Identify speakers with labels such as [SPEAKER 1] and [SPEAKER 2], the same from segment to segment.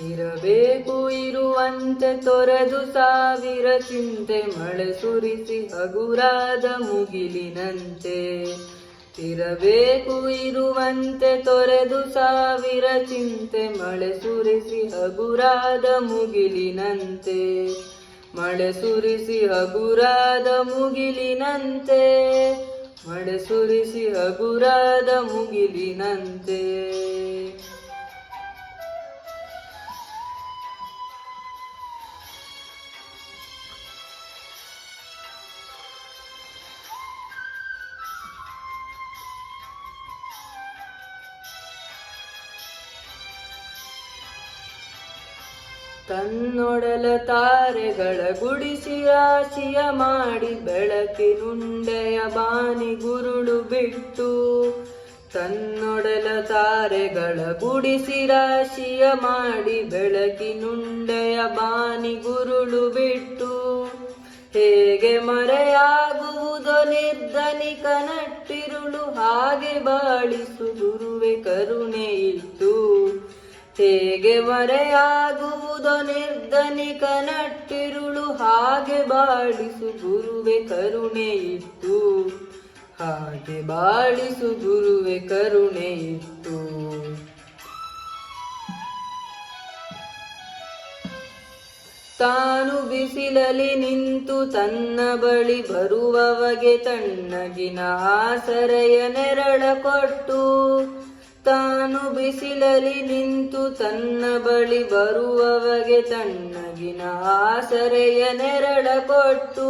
[SPEAKER 1] ಇರಬೇಕು ಇರುವಂತೆ ತೊರೆದು ಸಾವಿರ ಚಿಂತೆ ಮಳೆ ಸುರಿಸಿ ಹಗುರಾದ ಮುಗಿಲಿನಂತೆ. ಇರಬೇಕು ಇರುವಂತೆ ತೊರೆದು ಸಾವಿರ ಚಿಂತೆ ಮಳೆ ಸುರಿಸಿ ಹಗುರಾದ ಮುಗಿಲಿನಂತೆ. ಮಳೆ ಸುರಿಸಿ ಹಗುರಾದ ಮುಗಿಲಿನಂತೆ. ಮಳೆ ಸುರಿಸಿ ಹಗುರಾದ ಮುಗಿಲಿನಂತೆ. ತನ್ನೊಡಲ ತಾರೆಗಳ ಗುಡಿಸಿ ರಾಶಿಯ ಮಾಡಿ ಬೆಳಕಿನುಂಡೆಯ ಬಾನಿ ಗುರುಳು ಬಿಟ್ಟು. ತನ್ನೊಡಲ ತಾರೆಗಳ ಗುಡಿಸಿ ರಾಶಿಯ ಮಾಡಿ ಬೆಳಕಿನುಂಡೆಯ ಬಾನಿ ಗುರುಳು ಬಿಟ್ಟು. ಹೇಗೆ ಮರೆಯಾಗುವುದೋ ನಿರ್ಧನಿಕ ನಟ್ಟಿರುಳು ಹಾಗೆ ಬಾಳಿಸು ಗುರುವೆ ಕರುಣೆ ಇಟ್ಟು. ಹೇಗೆ ಮರೆಯಾಗುವುದೋ ನಿರ್ಧನಿಕ ನಟ್ಟಿರುಳು ಹಾಗೆ ಬಾಳಿಸು ಗುರುವೆ ಕರುಣೆ ಇಟ್ಟು. ಹಾಗೆ ಬಾಳಿಸು ಗುರುವೆ ಕರುಣೆ ಇಟ್ಟು. ತಾನು ಬಿಸಿಲಲ್ಲಿ ನಿಂತು ತನ್ನ ಬಳಿ ಬರುವವಗೆ ತಣ್ಣಗಿನ ಆಸರೆಯ ನೆರಳ ಕೊಟ್ಟು. ತಾನು ಬಿಸಿಲಲ್ಲಿ ನಿಂತು ತನ್ನ ಬಳಿ ಬರುವವಗೆ ತಣ್ಣಗಿನ ಆಸರೆಯ ನೆರಳ ಕೊಟ್ಟು.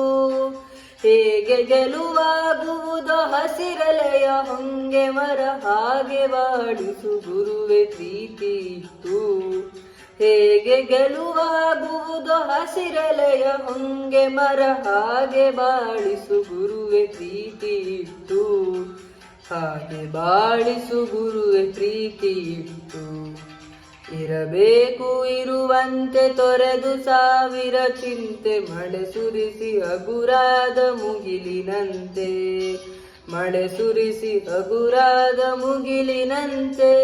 [SPEAKER 1] ಹೇಗೆ ಗೆಲುವಾಗುವುದೋ ಹಸಿರಲೆಯ ಹೊಂಗೆ ಮರ ಹಾಗೆ ಬಾಳಿಸು ಗುರುವೆ ಪ್ರೀತಿ ಇಟ್ಟು. ಹೇಗೆ ಗೆಲುವಾಗುವುದೋ ಹಸಿರಲೆಯ ಹೊಂಗೆ ಮರ ಹಾಗೆ ಬಾಳಿಸು ಗುರುವೆ ಪ್ರೀತಿ ಇಟ್ಟು. ಹಾಗೆ ಬಾಳಿಸು ಗುರುವೆ ಪ್ರೀತಿ ಇಟ್ಟು. ಇರಬೇಕು ಇರುವಂತೆ ತೊರೆದು ಸಾವಿರ ಚಿಂತೆ ಮಳೆ ಸುರಿಸಿ ಹಗುರಾದ ಮುಗಿಲಿನಂತೆ. ಮಳೆ ಸುರಿಸಿ ಹಗುರಾದ ಮುಗಿಲಿನಂತೆ.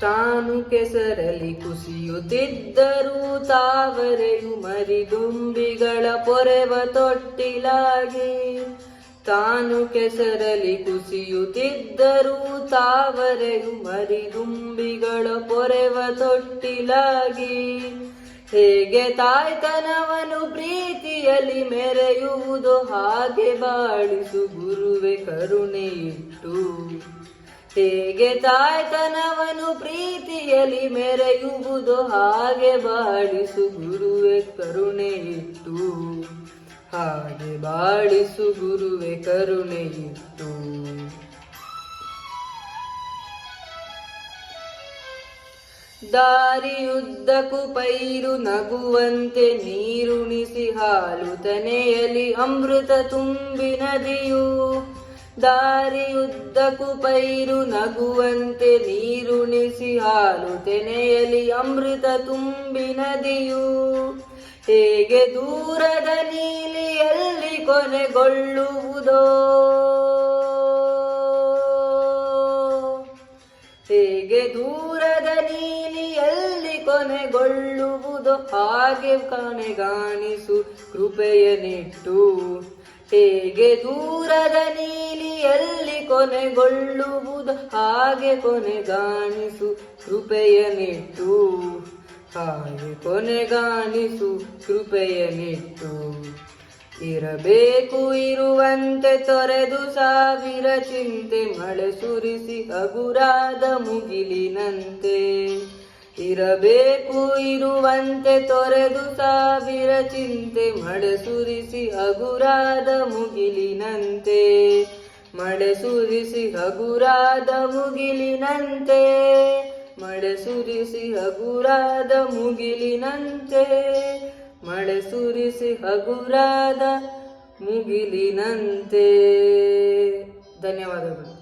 [SPEAKER 1] ತಾನು ಕೆಸರಲ್ಲಿ ಕುಸಿಯುತ್ತಿದ್ದರೂ ತಾವರೆಯು ಮರಿದುಂಬಿಗಳ ಪೊರೆವ ತೊಟ್ಟಿಲಾಗಿ. ತಾನು ಕೆಸರಲ್ಲಿ ಕುಸಿಯುತ್ತಿದ್ದರೂ ತಾವರೆಯು ಮರಿದುಂಬಿಗಳ ಪೊರೆವ ತೊಟ್ಟಿಲಾಗಿ. ಹೇಗೆ ತಾಯ್ತನವನು ಪ್ರೀತಿಯಲ್ಲಿ ಮೆರೆಯುವುದು ಹಾಗೆ ಬಾಳಿಸು ಗುರುವೆ ಕರುಣೆ ಇಟ್ಟು. ಹೇಗೆ ತಾಯ್ತನವನು ಪ್ರೀತಿಯಲ್ಲಿ ಮೆರೆಯುವುದು ಹಾಗೆ ಬಾಳಿಸು ಗುರುವೆ ಕರುಣೆ ಇಟ್ಟು. ಹಾಗೆ ಬಾಳಿಸು ಗುರುವೆ ಕರುಣೆ ಇಟ್ಟು. ದಾರಿಯುದ್ದಕ್ಕೂ ಪೈರು ನಗುವಂತೆ ನೀರುಣಿಸಿ ಹಾಲು ತನೆಯಲ್ಲಿ ಅಮೃತ ತುಂಬಿ ನದಿಯು. ದಾರಿಯುದ್ದಕ್ಕೂ ಪೈರು ನಗುವಂತೆ ನೀರುಣಿಸಿ ಹಾಲು ತೆನೆಯಲ್ಲಿ ಅಮೃತ ತುಂಬಿ ನದಿಯು. ಹೇಗೆ ದೂರದ ನೀಲಿಯಲ್ಲಿ ಕೊನೆಗೊಳ್ಳುವುದೋ. ಹೇಗೆ ದೂರದ ನೀಲಿಯಲ್ಲಿ ಕೊನೆಗೊಳ್ಳುವುದೋ ಹಾಗೆ ಕೊನೆಗಾಣಿಸು ಕೃಪೆಯ ನಿಟ್ಟು. ಹೇಗೆ ದೂರದ ನೀಲಿಯಲ್ಲಿ ಕೊನೆಗೊಳ್ಳುವುದು ಹಾಗೆ ಕೊನೆಗಾಣಿಸು ಕೃಪೆಯ ನಿಟ್ಟು. ಹಾಗೆ ಕೊನೆಗಾಣಿಸು ಕೃಪೆಯ ನಿಟ್ಟು. ಇರಬೇಕು ಇರುವಂತೆ ತೊರೆದು ಸಾವಿರ ಚಿಂತೆ ಮಳೆ ಸುರಿಸಿ ಹಗುರಾದ ಮುಗಿಲಿನಂತೆ. ಇರಬೇಕು ಇರುವಂತೆ ತೊರೆದು ಸಾವಿರ ಚಿಂತೆ ಮಳೆ ಸುರಿಸಿ ಹಗುರಾದ ಮುಗಿಲಿನಂತೆ. ಮಳೆ ಸುರಿಸಿ ಹಗುರಾದ ಮುಗಿಲಿನಂತೆ. ಮಳೆ ಸುರಿಸಿ ಹಗುರಾದ ಮುಗಿಲಿನಂತೆ. ಮಳೆ ಸುರಿಸಿ ಹಗುರಾದ ಮುಗಿಲಿನಂತೆ. ಧನ್ಯವಾದಗಳು.